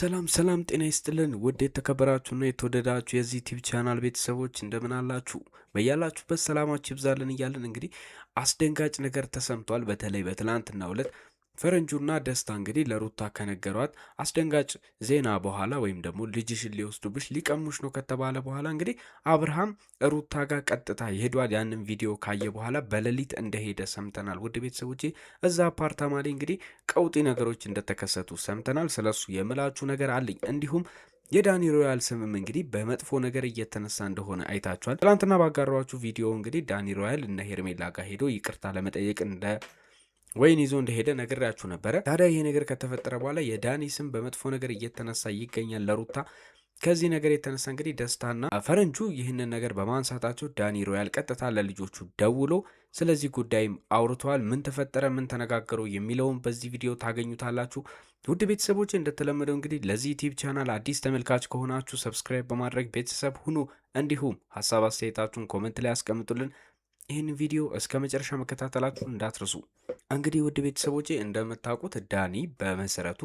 ሰላም ጤና ይስጥልን ውድ የተከበራችሁና የተወደዳችሁ የዚህ ዩቲዩብ ቻናል ቤተሰቦች እንደምን አላችሁ? በያላችሁበት ሰላማችሁ ይብዛልን እያልን እንግዲህ አስደንጋጭ ነገር ተሰምቷል። በተለይ በትላንትናው ዕለት ፈረንጁና ደስታ እንግዲህ ለሩታ ከነገሯት አስደንጋጭ ዜና በኋላ ወይም ደግሞ ልጅሽን ሊወስዱብሽ ሊቀሙሽ ነው ከተባለ በኋላ እንግዲህ አብርሃም ሩታ ጋር ቀጥታ ይሄዷል። ያንን ቪዲዮ ካየ በኋላ በሌሊት እንደሄደ ሰምተናል። ውድ ቤተሰቦቼ እዛ አፓርታማ ላይ እንግዲህ ቀውጢ ነገሮች እንደተከሰቱ ሰምተናል። ስለሱ የምላችሁ ነገር አለኝ። እንዲሁም የዳኒ ሮያል ስምም እንግዲህ በመጥፎ ነገር እየተነሳ እንደሆነ አይታችኋል። ትላንትና ባጋሯችሁ ቪዲዮ እንግዲህ ዳኒ ሮያል እነ ሄርሜላ ጋር ሄዶ ይቅርታ ለመጠየቅ ወይን ይዞ እንደሄደ ነግሬያችሁ ነበረ። ታዲያ ይሄ ነገር ከተፈጠረ በኋላ የዳኒ ስም በመጥፎ ነገር እየተነሳ ይገኛል ለሩታ። ከዚህ ነገር የተነሳ እንግዲህ ደስታና ፈረንጁ ይህንን ነገር በማንሳታቸው ዳኒ ሮያል ቀጥታ ለልጆቹ ደውሎ ስለዚህ ጉዳይም አውርተዋል። ምን ተፈጠረ፣ ምን ተነጋገሩ የሚለውን በዚህ ቪዲዮ ታገኙታላችሁ። ውድ ቤተሰቦች እንደተለመደው እንግዲህ ለዚህ ዩቲዩብ ቻናል አዲስ ተመልካች ከሆናችሁ ሰብስክራይብ በማድረግ ቤተሰብ ሁኑ። እንዲሁም ሀሳብ አስተያየታችሁን ኮመንት ላይ ያስቀምጡልን። ይህን ቪዲዮ እስከ መጨረሻ መከታተላችሁ እንዳትረሱ። እንግዲህ ውድ ቤተሰቦቼ እንደምታውቁት ዳኒ በመሰረቱ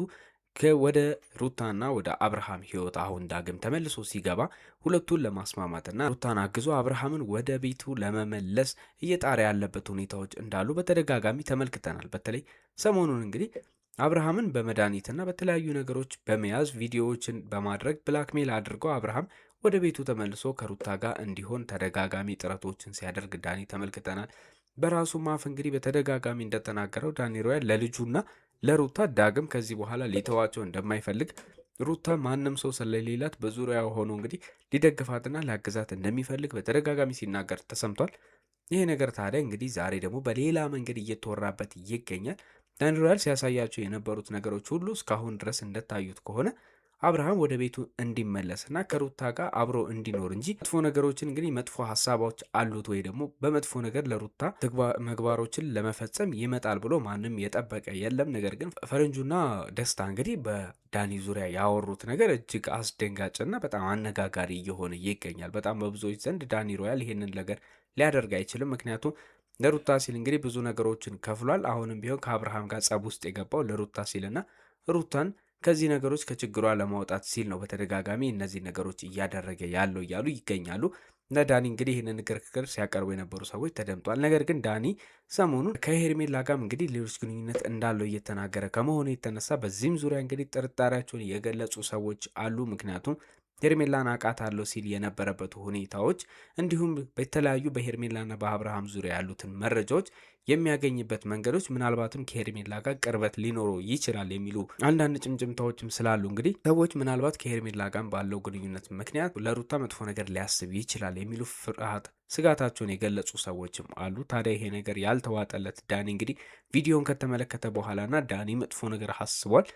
ወደ ሩታና ወደ አብርሃም ህይወት አሁን ዳግም ተመልሶ ሲገባ ሁለቱን ለማስማማትና ሩታን አግዞ አብርሃምን ወደ ቤቱ ለመመለስ እየጣረ ያለበት ሁኔታዎች እንዳሉ በተደጋጋሚ ተመልክተናል። በተለይ ሰሞኑን እንግዲህ አብርሃምን በመድኃኒትና በተለያዩ ነገሮች በመያዝ ቪዲዮዎችን በማድረግ ብላክሜል አድርገው አብርሃም ወደ ቤቱ ተመልሶ ከሩታ ጋር እንዲሆን ተደጋጋሚ ጥረቶችን ሲያደርግ ዳኒ ተመልክተናል። በራሱ ማፍ እንግዲህ በተደጋጋሚ እንደተናገረው ዳኒ ሮያል ለልጁና ለሩታ ዳግም ከዚህ በኋላ ሊተዋቸው እንደማይፈልግ፣ ሩታ ማንም ሰው ስለሌላት በዙሪያው ሆኖ እንግዲህ ሊደግፋትና ሊያግዛት እንደሚፈልግ በተደጋጋሚ ሲናገር ተሰምቷል። ይሄ ነገር ታዲያ እንግዲህ ዛሬ ደግሞ በሌላ መንገድ እየተወራበት ይገኛል። ዳኒ ሮያል ሲያሳያቸው የነበሩት ነገሮች ሁሉ እስካሁን ድረስ እንደታዩት ከሆነ አብርሃም ወደ ቤቱ እንዲመለስና ከሩታ ጋር አብሮ እንዲኖር እንጂ መጥፎ ነገሮችን እንግዲህ መጥፎ ሀሳቦች አሉት ወይ ደግሞ በመጥፎ ነገር ለሩታ መግባሮችን ለመፈጸም ይመጣል ብሎ ማንም የጠበቀ የለም። ነገር ግን ፈረንጁና ደስታ እንግዲህ በዳኒ ዙሪያ ያወሩት ነገር እጅግ አስደንጋጭና በጣም አነጋጋሪ እየሆነ ይገኛል። በጣም በብዙዎች ዘንድ ዳኒ ሮያል ይህንን ነገር ሊያደርግ አይችልም። ምክንያቱም ለሩታ ሲል እንግዲህ ብዙ ነገሮችን ከፍሏል። አሁንም ቢሆን ከአብርሃም ጋር ጸብ ውስጥ የገባው ለሩታ ሲልና ሩታን ከዚህ ነገሮች ከችግሯ ለማውጣት ሲል ነው በተደጋጋሚ እነዚህ ነገሮች እያደረገ ያለው እያሉ ይገኛሉ። እና ዳኒ እንግዲህ ይህንን ንግግር ሲያቀርቡ የነበሩ ሰዎች ተደምጧል። ነገር ግን ዳኒ ሰሞኑን ከሄርሜላ ጋርም እንግዲህ ሌሎች ግንኙነት እንዳለው እየተናገረ ከመሆኑ የተነሳ በዚህም ዙሪያ እንግዲህ ጥርጣሬያቸውን የገለጹ ሰዎች አሉ። ምክንያቱም ሄርሜላን አውቃታለሁ ሲል የነበረበት ሁኔታዎች እንዲሁም በተለያዩ በሄርሜላና በአብርሃም ዙሪያ ያሉትን መረጃዎች የሚያገኝበት መንገዶች ምናልባትም ከሄርሜላ ጋር ቅርበት ሊኖረው ይችላል የሚሉ አንዳንድ ጭምጭምታዎችም ስላሉ እንግዲህ ሰዎች ምናልባት ከሄርሜላ ጋር ባለው ግንኙነት ምክንያት ለሩታ መጥፎ ነገር ሊያስብ ይችላል የሚሉ ፍርሃት ስጋታቸውን የገለጹ ሰዎችም አሉ። ታዲያ ይሄ ነገር ያልተዋጠለት ዳኒ እንግዲህ ቪዲዮን ከተመለከተ በኋላና ዳኒ መጥፎ ነገር አስቧል፣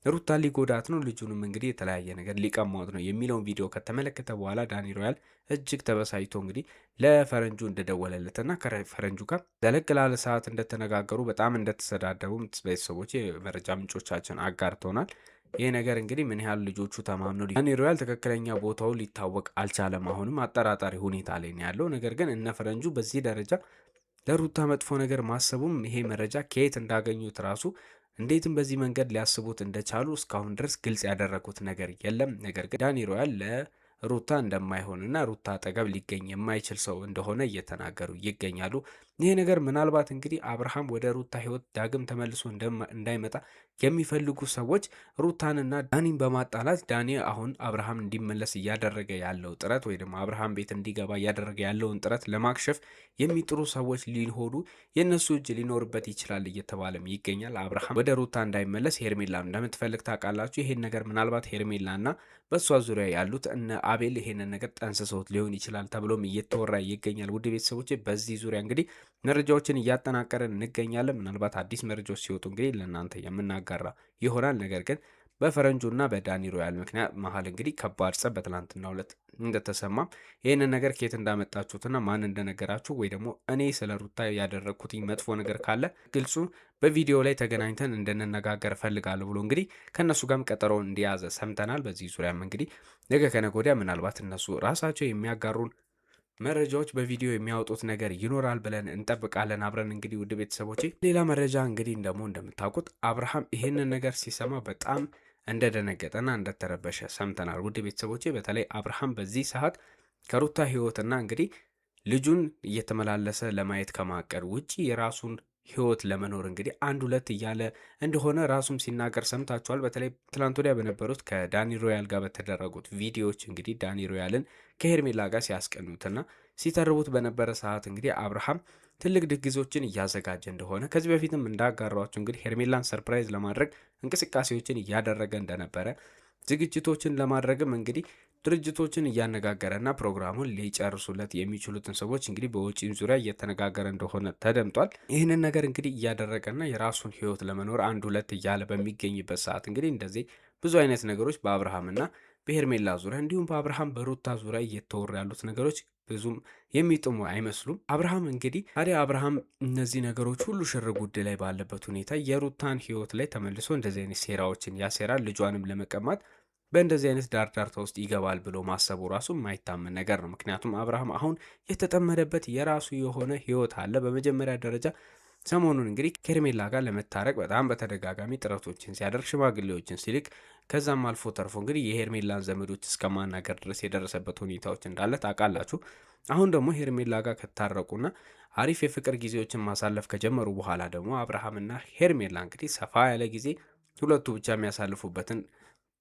ሩታ ሊጎዳት ነው፣ ልጁንም እንግዲህ የተለያየ ነገር ሊቀማት ነው የሚለውን ቪዲዮ ከተመለከተ በኋላ ዳኒ ሮያል እጅግ ተበሳጭቶ እንግዲህ ለፈረንጁ እንደደወለለትና ከፈረንጁ ጋር ዘለቅ ላለ ሰዓት እንደተነጋገሩ በጣም እንደተሰዳደቡ ቤተሰቦች የመረጃ ምንጮቻችን አጋርተውናል። ይህ ነገር እንግዲህ ምን ያህል ልጆቹ ተማምነው ዳኒ ሮያል ትክክለኛ ቦታው ሊታወቅ አልቻለም። አሁንም አጠራጣሪ ሁኔታ ላይ ነው ያለው። ነገር ግን እነ ፈረንጁ በዚህ ደረጃ ለሩታ መጥፎ ነገር ማሰቡም ይሄ መረጃ ከየት እንዳገኙት ራሱ እንዴትም በዚህ መንገድ ሊያስቡት እንደቻሉ እስካሁን ድረስ ግልጽ ያደረጉት ነገር የለም። ነገር ግን ዳኒ ሮያል ለሩታ እንደማይሆንና ሩታ አጠገብ ሊገኝ የማይችል ሰው እንደሆነ እየተናገሩ ይገኛሉ። ይሄ ነገር ምናልባት እንግዲህ አብርሃም ወደ ሩታ ሕይወት ዳግም ተመልሶ እንዳይመጣ የሚፈልጉ ሰዎች ሩታንና ዳኒን በማጣላት ዳኒ አሁን አብርሃም እንዲመለስ እያደረገ ያለው ጥረት ወይ ደግሞ አብርሃም ቤት እንዲገባ እያደረገ ያለውን ጥረት ለማክሸፍ የሚጥሩ ሰዎች ሊሆኑ የእነሱ እጅ ሊኖርበት ይችላል እየተባለም ይገኛል። አብርሃም ወደ ሩታ እንዳይመለስ ሄርሜላ እንደምትፈልግ ታውቃላችሁ። ይሄን ነገር ምናልባት ሄርሜላና በእሷ ዙሪያ ያሉት እነ አቤል ይሄንን ነገር ጠንስሰውት ሊሆን ይችላል ተብሎም እየተወራ ይገኛል። ውድ ቤተሰቦች በዚህ ዙሪያ እንግዲህ መረጃዎችን እያጠናቀረን እንገኛለን። ምናልባት አዲስ መረጃዎች ሲወጡ እንግዲህ ለእናንተ የምናጋራ ይሆናል። ነገር ግን በፈረንጁና በዳኒ ሮያል ምክንያት መሀል እንግዲህ ከባድ ጸብ በትናንትናው ዕለት እንደተሰማም ይህንን ነገር ከየት እንዳመጣችሁትና ማን እንደነገራችሁ ወይ ደግሞ እኔ ስለ ሩታ ያደረግኩትኝ መጥፎ ነገር ካለ ግልጹ በቪዲዮ ላይ ተገናኝተን እንድንነጋገር እፈልጋለሁ ብሎ እንግዲህ ከእነሱ ጋርም ቀጠሮውን እንዲያዘ ሰምተናል። በዚህ ዙሪያም እንግዲህ ነገ ከነገ ወዲያ ምናልባት እነሱ ራሳቸው የሚያጋሩን መረጃዎች በቪዲዮ የሚያወጡት ነገር ይኖራል ብለን እንጠብቃለን። አብረን እንግዲህ ውድ ቤተሰቦቼ ሌላ መረጃ እንግዲህ ደግሞ እንደምታውቁት አብርሃም ይሄንን ነገር ሲሰማ በጣም እንደደነገጠና እንደተረበሸ ሰምተናል። ውድ ቤተሰቦቼ በተለይ አብርሃም በዚህ ሰዓት ከሩታ ህይወትና እንግዲህ ልጁን እየተመላለሰ ለማየት ከማቀድ ውጪ የራሱን ህይወት ለመኖር እንግዲህ አንድ ሁለት እያለ እንደሆነ ራሱም ሲናገር ሰምታችኋል። በተለይ ትላንት ወዲያ በነበሩት ከዳኒ ሮያል ጋር በተደረጉት ቪዲዮዎች እንግዲህ ዳኒ ሮያልን ከሄርሜላ ጋር ሲያስቀኑትና ሲተርቡት በነበረ ሰዓት እንግዲህ አብርሃም ትልቅ ድግሶችን እያዘጋጀ እንደሆነ ከዚህ በፊትም እንዳጋሯቸው እንግዲህ ሄርሜላን ሰርፕራይዝ ለማድረግ እንቅስቃሴዎችን እያደረገ እንደነበረ ዝግጅቶችን ለማድረግም እንግዲህ ድርጅቶችን እያነጋገረና ፕሮግራሙን ሊጨርሱለት የሚችሉትን ሰዎች እንግዲህ በወጪም ዙሪያ እየተነጋገረ እንደሆነ ተደምጧል። ይህንን ነገር እንግዲህ እያደረገና የራሱን ህይወት ለመኖር አንድ ሁለት እያለ በሚገኝበት ሰዓት እንግዲህ እንደዚህ ብዙ አይነት ነገሮች በአብርሃምና በሄርሜላ ዙሪያ እንዲሁም በአብርሃም በሩታ ዙሪያ እየተወሩ ያሉት ነገሮች ብዙም የሚጥሙ አይመስሉም። አብርሃም እንግዲህ ታዲያ አብርሃም እነዚህ ነገሮች ሁሉ ሽር ጉድ ላይ ባለበት ሁኔታ የሩታን ህይወት ላይ ተመልሶ እንደዚህ አይነት ሴራዎችን ያሴራል፣ ልጇንም ለመቀማት በእንደዚህ አይነት ዳርዳርታ ውስጥ ይገባል ብሎ ማሰቡ ራሱ የማይታመን ነገር ነው። ምክንያቱም አብርሃም አሁን የተጠመደበት የራሱ የሆነ ህይወት አለ። በመጀመሪያ ደረጃ ሰሞኑን እንግዲህ ከሄርሜላ ጋር ለመታረቅ በጣም በተደጋጋሚ ጥረቶችን ሲያደርግ ሽማግሌዎችን ሲልክ ከዛም አልፎ ተርፎ እንግዲህ የሄርሜላን ዘመዶች እስከ ማናገር ድረስ የደረሰበት ሁኔታዎች እንዳለ ታውቃላችሁ። አሁን ደግሞ ሄርሜላ ጋር ከታረቁና አሪፍ የፍቅር ጊዜዎችን ማሳለፍ ከጀመሩ በኋላ ደግሞ አብርሃምና ሄርሜላ እንግዲህ ሰፋ ያለ ጊዜ ሁለቱ ብቻ የሚያሳልፉበትን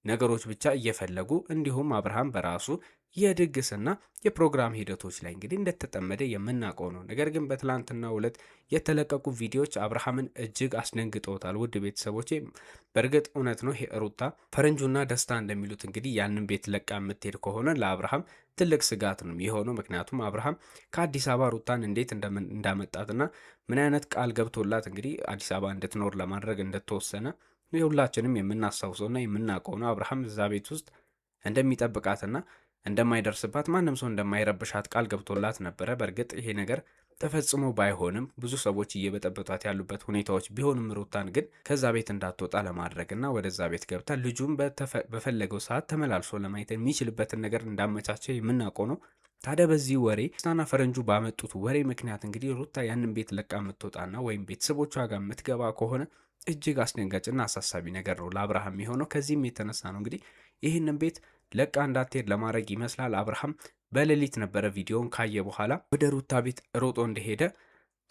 ነገሮች ብቻ እየፈለጉ እንዲሁም አብርሃም በራሱ የድግስና የፕሮግራም ሂደቶች ላይ እንግዲህ እንደተጠመደ የምናውቀው ነው። ነገር ግን በትላንትናው ዕለት የተለቀቁ ቪዲዮዎች አብርሃምን እጅግ አስደንግጠውታል። ውድ ቤተሰቦቼ በእርግጥ እውነት ነው ሩታ ፈረንጁና ደስታ እንደሚሉት እንግዲህ ያንን ቤት ለቃ የምትሄድ ከሆነ ለአብርሃም ትልቅ ስጋት ነው የሆነው። ምክንያቱም አብርሃም ከአዲስ አበባ ሩታን እንዴት እንዳመጣትና ምን አይነት ቃል ገብቶላት እንግዲህ አዲስ አበባ እንድትኖር ለማድረግ እንደተወሰነ ሁላችንም የምናስታውሰውና የምናውቀው ነው። አብርሃም እዛ ቤት ውስጥ እንደሚጠብቃትና እንደማይደርስባት ማንም ሰው እንደማይረብሻት ቃል ገብቶላት ነበረ። በእርግጥ ይሄ ነገር ተፈጽሞ ባይሆንም ብዙ ሰዎች እየበጠበጧት ያሉበት ሁኔታዎች ቢሆንም ሩታን ግን ከዛ ቤት እንዳትወጣ ለማድረግና ወደዛ ቤት ገብታ ልጁን በፈለገው ሰዓት ተመላልሶ ለማየት የሚችልበትን ነገር እንዳመቻቸ የምናውቀው ነው። ታዲያ በዚህ ወሬ ስታና ፈረንጁ ባመጡት ወሬ ምክንያት እንግዲህ ሩታ ያንን ቤት ለቃ የምትወጣና ወይም ቤተሰቦቿ ጋር የምትገባ ከሆነ እጅግ አስደንጋጭና አሳሳቢ ነገር ነው ለአብርሃም የሚሆነው። ከዚህም የተነሳ ነው እንግዲህ ይህንን ቤት ለቃ እንዳትሄድ ለማድረግ ይመስላል አብርሃም በሌሊት ነበረ ቪዲዮን ካየ በኋላ ወደ ሩታ ቤት ሮጦ እንደሄደ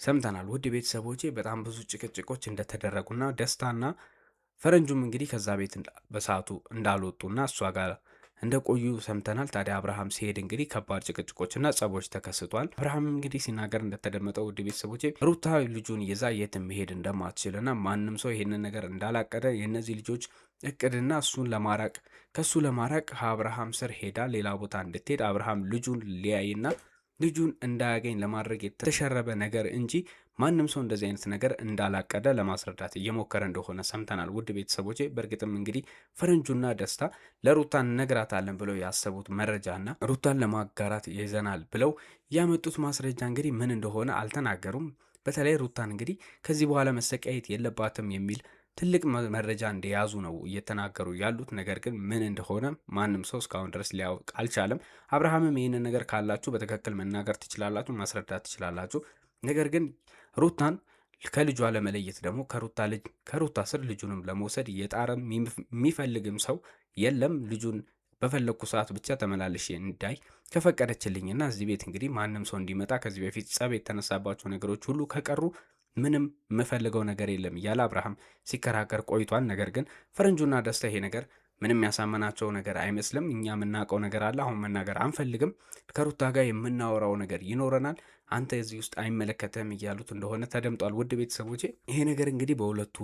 ሰምተናል። ውድ ቤተሰቦቼ በጣም ብዙ ጭቅጭቆች እንደተደረጉና ደስታና ፈረንጁም እንግዲህ ከዛ ቤት በሰዓቱ እንዳልወጡና እሷ ጋር እንደቆዩ ሰምተናል። ታዲያ አብርሃም ሲሄድ እንግዲህ ከባድ ጭቅጭቆችና ጸቦች ተከስቷል። አብርሃም እንግዲህ ሲናገር እንደተደመጠው ውድ ቤተሰቦቼ ሩታ ልጁን ይዛ የት መሄድ እንደማትችልና ማንም ሰው ይሄንን ነገር እንዳላቀደ የእነዚህ ልጆች እቅድና እሱን ለማራቅ ከሱ ለማራቅ ከአብርሃም ስር ሄዳ ሌላ ቦታ እንድትሄድ አብርሃም ልጁን ሊያይና ልጁን እንዳያገኝ ለማድረግ የተሸረበ ነገር እንጂ ማንም ሰው እንደዚህ አይነት ነገር እንዳላቀደ ለማስረዳት እየሞከረ እንደሆነ ሰምተናል። ውድ ቤተሰቦቼ በእርግጥም እንግዲህ ፈረንጁና ደስታ ለሩታን ነግራታለን ብለው ያሰቡት መረጃና ሩታን ለማጋራት ይዘናል ብለው ያመጡት ማስረጃ እንግዲህ ምን እንደሆነ አልተናገሩም። በተለይ ሩታን እንግዲህ ከዚህ በኋላ መሰቃየት የለባትም የሚል ትልቅ መረጃ እንደያዙ ነው እየተናገሩ ያሉት። ነገር ግን ምን እንደሆነ ማንም ሰው እስካሁን ድረስ ሊያውቅ አልቻለም። አብርሃምም ይህንን ነገር ካላችሁ በትክክል መናገር ትችላላችሁ፣ ማስረዳት ትችላላችሁ። ነገር ግን ሩታን ከልጇ ለመለየት ደግሞ ከሩታ ስር ልጁንም ለመውሰድ እየጣረ የሚፈልግም ሰው የለም። ልጁን በፈለግኩ ሰዓት ብቻ ተመላልሼ እንዳይ ከፈቀደችልኝና እዚህ ቤት እንግዲህ ማንም ሰው እንዲመጣ ከዚህ በፊት ጸብ የተነሳባቸው ነገሮች ሁሉ ከቀሩ ምንም የምፈልገው ነገር የለም እያለ አብርሃም ሲከራከር ቆይቷል። ነገር ግን ፈረንጁና ደስታ ይሄ ነገር ምንም ያሳመናቸው ነገር አይመስልም። እኛ የምናውቀው ነገር አለ፣ አሁን መናገር አንፈልግም፣ ከሩታ ጋር የምናወራው ነገር ይኖረናል፣ አንተ እዚህ ውስጥ አይመለከተም እያሉት እንደሆነ ተደምጧል። ውድ ቤተሰቦቼ ይሄ ነገር እንግዲህ በሁለቱ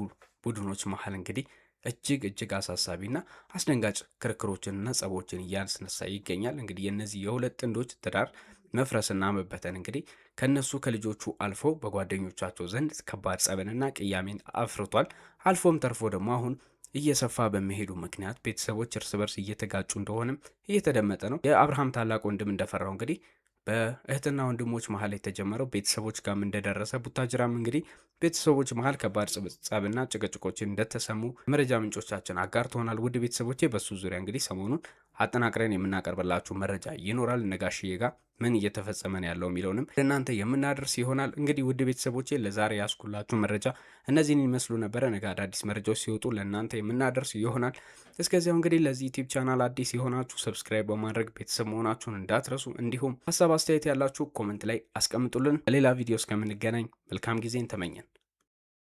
ቡድኖች መሀል እንግዲህ እጅግ አሳሳቢና አስደንጋጭ ክርክሮችንና ጸቦችን እያስነሳ ይገኛል። እንግዲህ የእነዚህ የሁለት ጥንዶች ትዳር መፍረስና መበተን እንግዲህ ከነሱ ከልጆቹ አልፎ በጓደኞቻቸው ዘንድ ከባድ ጸብንና ቅያሜን አፍርቷል። አልፎም ተርፎ ደግሞ አሁን እየሰፋ በመሄዱ ምክንያት ቤተሰቦች እርስ በርስ እየተጋጩ እንደሆነም እየተደመጠ ነው። የአብርሃም ታላቅ ወንድም እንደፈራው እንግዲህ በእህትና ወንድሞች መሀል የተጀመረው ቤተሰቦች ጋርም እንደደረሰ ቡታጅራም እንግዲህ ቤተሰቦች መሀል ከባድ ጸብና ጭቅጭቆችን እንደተሰሙ መረጃ ምንጮቻችን አጋርተውናል። ውድ ቤተሰቦቼ በሱ ዙሪያ እንግዲህ ሰሞኑን አጠናቅረን የምናቀርብላችሁ መረጃ ይኖራል። ነጋሽዬ ጋር ምን እየተፈጸመ ነው ያለው የሚለውንም ለእናንተ የምናደርስ ይሆናል። እንግዲህ ውድ ቤተሰቦቼ ለዛሬ ያስኩላችሁ መረጃ እነዚህን ይመስሉ ነበረ። ነገ አዳዲስ መረጃዎች ሲወጡ ለእናንተ የምናደርስ ይሆናል። እስከዚያው እንግዲህ ለዚህ ዩቲዩብ ቻናል አዲስ የሆናችሁ ሰብስክራይብ በማድረግ ቤተሰብ መሆናችሁን እንዳትረሱ። እንዲሁም ሀሳብ አስተያየት ያላችሁ ኮመንት ላይ አስቀምጡልን። በሌላ ቪዲዮ እስከምንገናኝ መልካም ጊዜን ተመኘን።